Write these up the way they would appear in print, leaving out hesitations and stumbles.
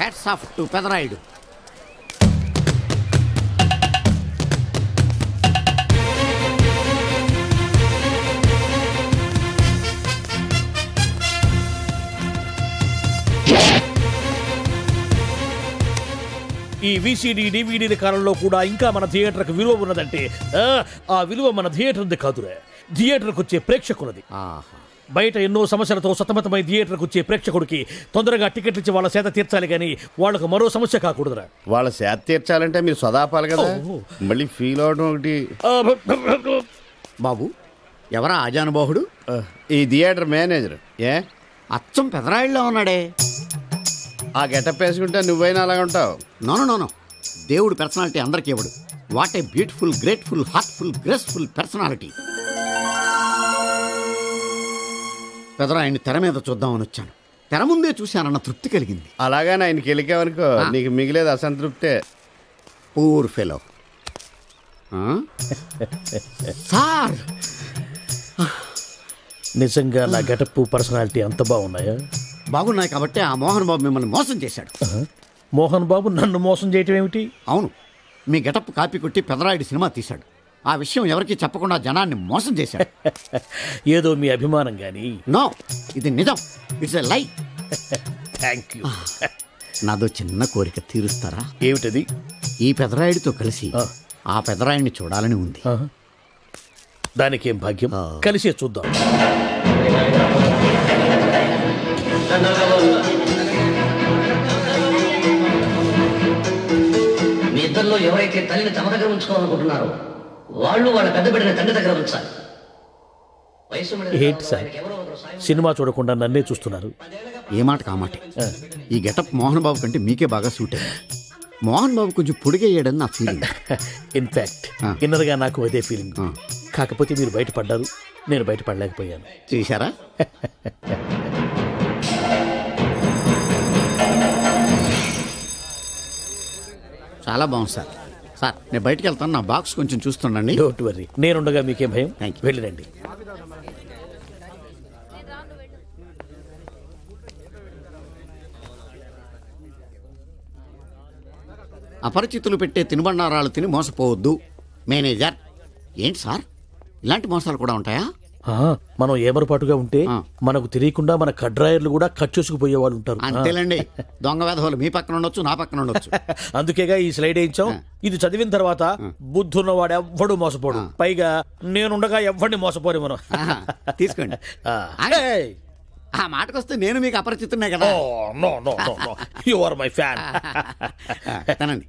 Hats off to Pedarayudu. ఈ VCD DVD కాలంలో కూడా ఇంకా మన థియేటర్కి విలువ ఉన్నదంటే ఆ విలువ మన థియేటర్ది కాదురా, థియేటర్కి వచ్చే ప్రేక్షకులది. బయట ఎన్నో సమస్యలతో సతమతమై థియేటర్కి వచ్చే ప్రేక్షకుడికి తొందరగా టికెట్లు ఇచ్చి వాళ్ళ సేత తీర్చాలి కానీ వాళ్ళకు మరో సమస్య కాకూడదురా. వాళ్ళ సేత తీర్చాలంటే మీరు సదాపాలి కదా, మళ్ళీ ఫీల్ అవడం ఒకటి. బాబు ఎవరా ఆజానుబాహుడు? ఈ థియేటర్ మేనేజర్. ఏ అచ్చం పెదరాయుడులో ఉన్నాడే. ఆ గెటప్ వేసుకుంటే నువ్వైనా అలాగ ఉంటావు. నో, దేవుడు పర్సనాలిటీ అందరికీ ఇవ్వడు. What a beautiful, grateful, heartful, graceful personality. పెదరాయుడిని తెర మీద చూద్దామని వచ్చాను. తెర ముందే చూశానన్న తృప్తి కలిగింది. అలాగని ఆయనకి వెళ్ళికావనుకో నీకు మిగిలేదు అసంతృప్తే. Poor fellow. సార్ నిజంగా నా గెటప్ పర్సనాలిటీ అంత బాగున్నాయా? బాగున్నాయి కాబట్టి ఆ మోహన్ బాబు మిమ్మల్ని మోసం చేశాడు. మోహన్ బాబు నన్ను మోసం చేయటం ఏమిటి? అవును, మీ గెటప్ కాపీ కొట్టి పెదరాయుడు సినిమా తీశాడు. ఆ విషయం ఎవరికి చెప్పకుండా జనాన్ని మోసం చేశాడు. ఏదో మీ అభిమానం గాని. నో, ఇది నిజం. ఇట్స్ ఎ లై. Thank you. నాదో చిన్న కోరిక తీరుస్తారా? ఏమిటది? ఈ పెదరాయుడితో కలిసి ఆ పెదరాయుడిని చూడాలని ఉంది. దానికేం భాగ్యం, కలిసే చూద్దాం. మీ ఇద్దరిలో ఎవరైతే తల్లిని తమ దగ్గర ఉంచుకోవాలనుకుంటున్నారో వాళ్ళు వాళ్ళ పెద్ద బిడ్డని తండ్రి దగ్గర ఉంచాలి. ఏంటి సార్ సినిమా చూడకుండా నన్నే చూస్తున్నారు? ఏ మాట కామాటే. ఈ గెటప్ మోహన్ బాబు కంటే మీకే బాగా సూట్ అయ్యింది. మోహన్ బాబు కొంచెం పొడిగయ్యాడని నా ఫీలింగ్. ఇన్ఫాక్ట్ ఇన్నర్గా నాకు అదే ఫీలింగ్. కాకపోతే మీరు బయటపడ్డారు, నేను బయటపడలేకపోయాను. చూశారా? చాలా బాగుంది సార్. సార్ నేను బయటికి వెళ్తాను, నా బాక్స్ కొంచెం చూస్తుండండి. డోంట్ వర్రీ, నేనుండగా మీకేం భయం. వెళ్ళిరండి. అపరిచితులు పెట్టే తినుబండారాలు తిని మోసపోవద్దు. మేనేజర్. ఏంటి సార్ ఇలాంటి మోసాలు కూడా ఉంటాయా? మనం ఏమరపాటుగా ఉంటే మనకు తెలియకుండా మన కడ్రాయర్లు కూడా కట్ చేసుకుపోయే వాళ్ళు ఉంటారు. అంతేలేండి, దొంగ వేధవులు మీ పక్కన ఉండొచ్చు, నా పక్కన ఉండొచ్చు. అందుకేగా ఈ స్లైడ్ వేయించాం. ఇది చదివిన తర్వాత బుద్ధున్నవాడు ఎవ్వడు మోసపోడు. పైగా నేనుండగా ఎవ్వడిని మోసపోరు మనం. తీసుకోండి. ఆ మాటకొస్తే నేను మీకు అపరిచితున్నే కదా. You are my fan. తనండి.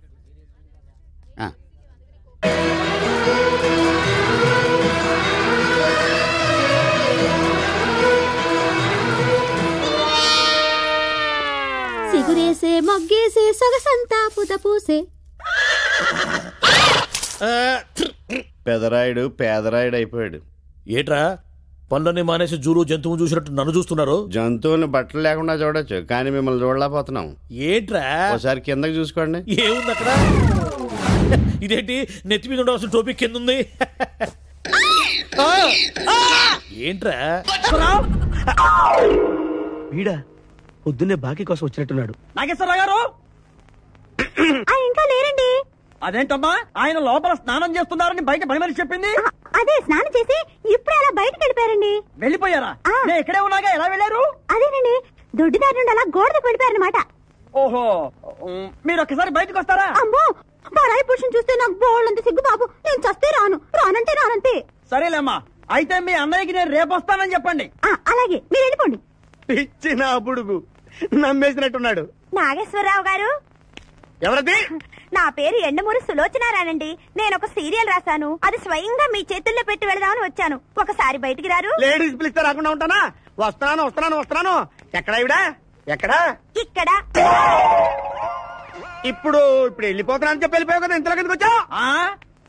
సిగురేసే మొగ్గేసే సొగసంతా పుత పూసే. పెదరాయుడు పేదరాయుడు అయిపోయాడు. ఏట్రా పనులన్నీ మానేసి జూలు జంతువులు చూసినట్టు నన్ను చూస్తున్నారు? జంతువులను బట్టలు లేకుండా చూడొచ్చు, కానీ మిమ్మల్ని చూడలేకపోతున్నాం. ఏంట్రా ఒకసారి కిందకి చూసుకోండి. ఏముంది అక్కడ? ఇదేంటి నెత్తి మీద ఉండవలసిన టోపీ కింద ఉంది? ఏంట్రా వీడా పొద్దున్నే బాకీ కోసం వచ్చినట్టున్నాడు. నాగేశ్వరరావు గారు ఇంకా లేరండి. అదేంటమ్మా ఆయన లోపల స్నానం చేస్తున్నారని బయట పని మనిషి చెప్పింది. అదే స్నానం చేసి ఇప్పుడు అలా బయటకు వెళ్ళిపోయారండి. వెళ్ళిపోయారా? నేను ఇక్కడే ఉన్నాగా, ఎలా వెళ్ళారు? అదేనండి, దొడ్డిదారి నుండి అలా గోడకు వెళ్ళిపోయారనమాట. ఓహో, మీరు ఒక్కసారి బయటకు వస్తారా? అమ్మో, పరాయి పురుషుని చూస్తే నాకు బోళ్ళంత సిగ్గు బాబు. నేను చస్తే రాను, రానంటే రానంతే. సరేలేమ్మా, అయితే మీ అన్నయ్యకి నేను రేపు వస్తానని చెప్పండి. అలాగే, మీరు వెళ్ళిపోండి. పిచ్చిన బుడుగు నమ్మేసినట్టున్నాడు. నాగేశ్వరరావు గారు. ఎవరది? నా పేరు ఎండమూరి సులోచనారానండి. నేను ఒక సీరియల్ రాశాను, అది స్వయంగా మీ చేతుల్లో పెట్టి వెళదామని వచ్చాను. ఒకసారి బయటికి రారు? లేడీస్ పిలిస్తే రాకుండా ఉంటానా? వస్తున్నాను వస్తున్నాను వస్తున్నాను. ఎక్కడా ఇవిడా? ఎక్కడా? ఇక్కడ. ఇప్పుడు వెళ్ళిపోతున్నాను చెప్పి వెళ్ళిపోయావు కదా, ఇంతలో కిందకి వచ్చావు.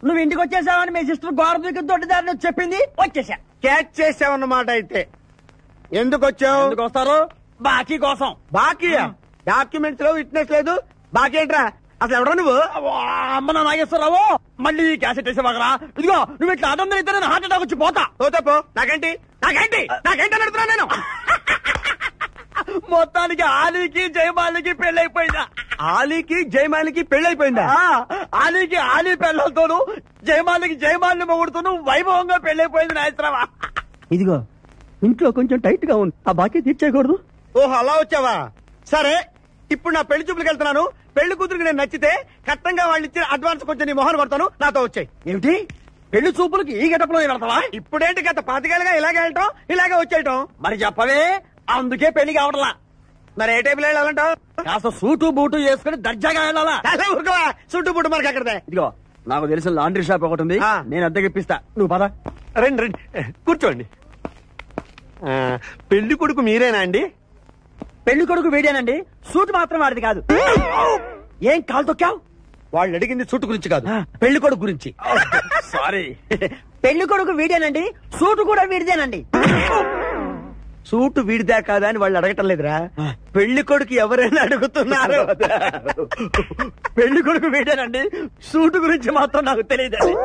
నువ్వు ఇంటికి వచ్చేసావని మీ సిస్టర్ గోడ దూకి దొడ్డిదారిని చెప్పింది, వచ్చేసా. క్యాచ్ చేసావన్నమాట. అయితే ఎందుకు వచ్చావు? ఎందుకు వస్తారు? బాకీ కోసం. బాకీయా? డాక్యుమెంట్స్ లో విట్నెస్ లేదు, బాకీ ఏంట్రా? అసలు ఎవరా నువ్వు? అమ్మ నాగేశ్వరరావు, మళ్ళీ క్యాసెట్ వేసేవాగరా? ఇదిగో నువ్వు ఇట్లా అదం అయితే నేను హార్ట్ అటాక్ వచ్చి పోతా. పోతే పో, నాకేంటి నాకేంటి నాకేంటి అని అడుగుతున్నా నేను. మొత్తానికి ఆలీకి జయమాలికి పెళ్ళైపోయిందా? ఆలీకి జయమాలికి పెళ్ళైపోయిందా? ఆలీకి ఆలీ పెళ్ళతోను జయమాలికి జయమాలిని మొగుడుతోను వైభవంగా పెళ్ళైపోయింది నాయసరావా. ఇదిగో ఇంట్లో కొంచెం టైట్ గా ఉంది, ఆ బాకీ తీర్చేయకూడదు. ఓహో అలా వచ్చావా? సరే, ఇప్పుడు నా పెళ్లి చూపులకు వెళ్తున్నాను. పెళ్లి కూతురికి నేను నచ్చితే కట్టంగా వాళ్ళు ఇచ్చిన అడ్వాన్స్ కొంచెం నీ మొహన్ కొడతాను, నాతో వచ్చాయి. ఏమిటి పెళ్లి చూపులకి ఈ గెటప్ లో వెళ్తావా? ఇప్పుడేంటి గత 5 ఏళ్ళుగా ఇలాగే వెళ్ళటం, ఇలాగే వచ్చేయటం. మరి చెప్పవే, అందుకే పెళ్లి కావట్లా. మరి ఏ టైపులో వెళ్ళాలంటావు? కాస్త సూటు బూటు వేసుకుని దర్జాగా వెళ్ళాలా? అలా ఊరుకోవా, చుట్టూ పుట్టు మనకి అక్కడదే. ఇదిగో నాకు తెలిసిన లాండ్రీ షాప్ ఒకటి ఉంది, నేను అద్దెకి ఇప్పిస్తా, నువ్వు పద. రండి రండి కూర్చోండి. పెళ్లి కొడుకు మీరేనా అండి? పెళ్లి కొడుకు వీడేనండి, సూట్ మాత్రం వాడిది కాదు. ఏం కాలు తొక్కావు? వాళ్ళు అడిగింది చుట్టు గురించి కాదు, పెళ్లి కొడుకు గురించి. సారీ. పెళ్లి కొడుకు వీడేనండి, సూటు కూడా వీడిదేనండి. సూటు వీడిదా కాదా అని వాళ్ళు అడగటం లేదురా, పెళ్లి కొడుకు ఎవరైనా అడుగుతున్నారు. పెళ్లి కొడుకు వీడేనండి, సూటు గురించి మాత్రం నాకు తెలియదండి.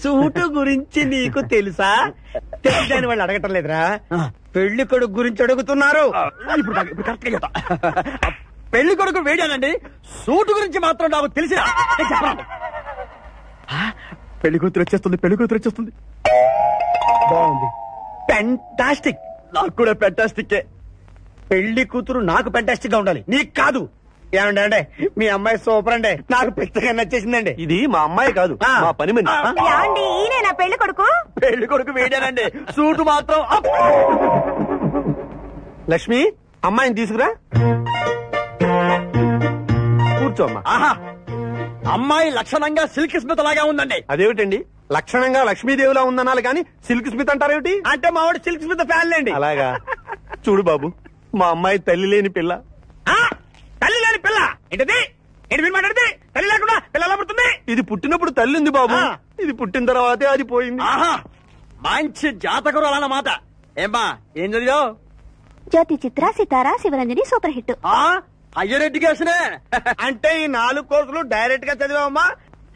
సూటు గురించి నీకు తెలుసా? తెలుసా అని వాళ్ళు అడగటం లేదురా, పెళ్లి కొడుకు గురించి అడుగుతున్నారు. ఇప్పుడు కరెక్ట్ గా చెప్తా. పెళ్లి కొడుకు వీడేనండి, సూటు గురించి మాత్రం నాకు తెలిసిన. పెళ్లి కూతురు వచ్చేస్తుంది, పెళ్లి కూతురు వచ్చేస్తుంది. బాగుంది, ఫెంటాస్టిక్. నాకు కూడా ఫెంటాస్టిక్. పెళ్లి కూతురు నాకు ఫెంటాస్టిక్ గా ఉండాలి, నీకు కాదు. ఏమండి అంటే మీ అమ్మాయి సూపర్ అండి, నాకు పెద్దగా నచ్చేసిందండి. ఇది మా అమ్మాయి కాదు, మా పని మనిషి. ఏమండి ఈయన నా పెళ్లి కొడుకు? పెళ్లి కొడుకు వీడేనండి, సూటు మాత్రం. లక్ష్మి, అమ్మాయిని తీసుకురా, కూర్చోమ్మా. ఆహా, అమ్మాయి లక్షణంగా సిల్క్ స్మిత్ లాగా ఉందండి. అదేమిటండి, లక్షణంగా లక్ష్మీదేవిలా ఉందనాలి కానీ సిల్క్ స్మిత్ అంటారేమిటి? అంటే మా వాడు సిల్క్ స్మిత్ ఫ్యాన్ లేండి. అలాగా? చూడు బాబు, మా అమ్మాయి తల్లి లేని పిల్ల. తల్లి లేని పిల్ల ఏంటది? ఏంటి మీరు మాట్లాడితే? తల్లి లేకుండా పిల్ల ఎలా పుడుతుంది? ఇది పుట్టినప్పుడు తల్లి ఉంది బాబు, ఇది పుట్టిన తర్వాతే అది పోయింది. ఆహా, మంచి జాతకుడు అన్నమాట. ఏమ్మా, ఏం చదివావు? జ్యోతి చిత్ర, సితారా, శివరంజని సూపర్ హిట్. హయ్యర్ ఎడ్యుకేషనే. అంటే ఈ 4 కోర్సులు డైరెక్ట్ గా చదివావమ్మా,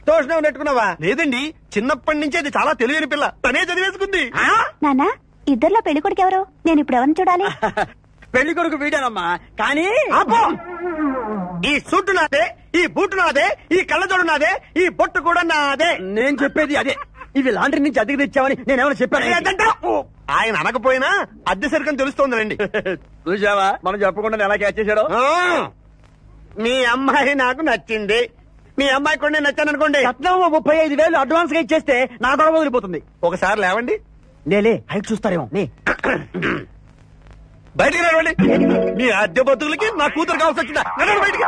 ట్యూషన్ నెట్టుకున్నావా? లేదండి, చిన్నప్పటి నుంచి అది చాలా తెలియని పిల్ల, తనే చదివేసుకుంది. నానా, ఇద్దర్లో పెళ్లి కొడుకు ఎవరు? నేను ఇప్పుడు ఎవరిని చూడాలి? పెళ్లి కొడుకు వీడానమ్మా, కానీ ఈ సూటు నాదే, ఈ బూటు నాదే, ఈ కళ్ళజోడు నాదే, ఈ బొట్టు కూడా నాదే. నేను చెప్పేది అదే. ఇవి లాండ్రీ నుంచి అద్దెకి తెచ్చావని నేనేమైనా చెప్పాను? ఆయన అనకపోయినా అద్దె సరికని తెలుస్తోందండి. చూసావా, మనం చెప్పకుండా ఎలా క్యాచ్ చేశాడో. మీ అమ్మాయి నాకు నచ్చింది, మీ అమ్మాయి కూడా నేను నచ్చాను అనుకోండి. రత్నం 35,000 అడ్వాన్స్ గా ఇచ్చేస్తే నా గొడవ వదిలిపోతుంది. ఒకసారి లేవండి, నేలే హైట్ చూస్తారేమో. బయటికి రావండి. మీ అద్దె బతుకులకి నా కూతురు కావాల్సి వచ్చిందా? బయటికి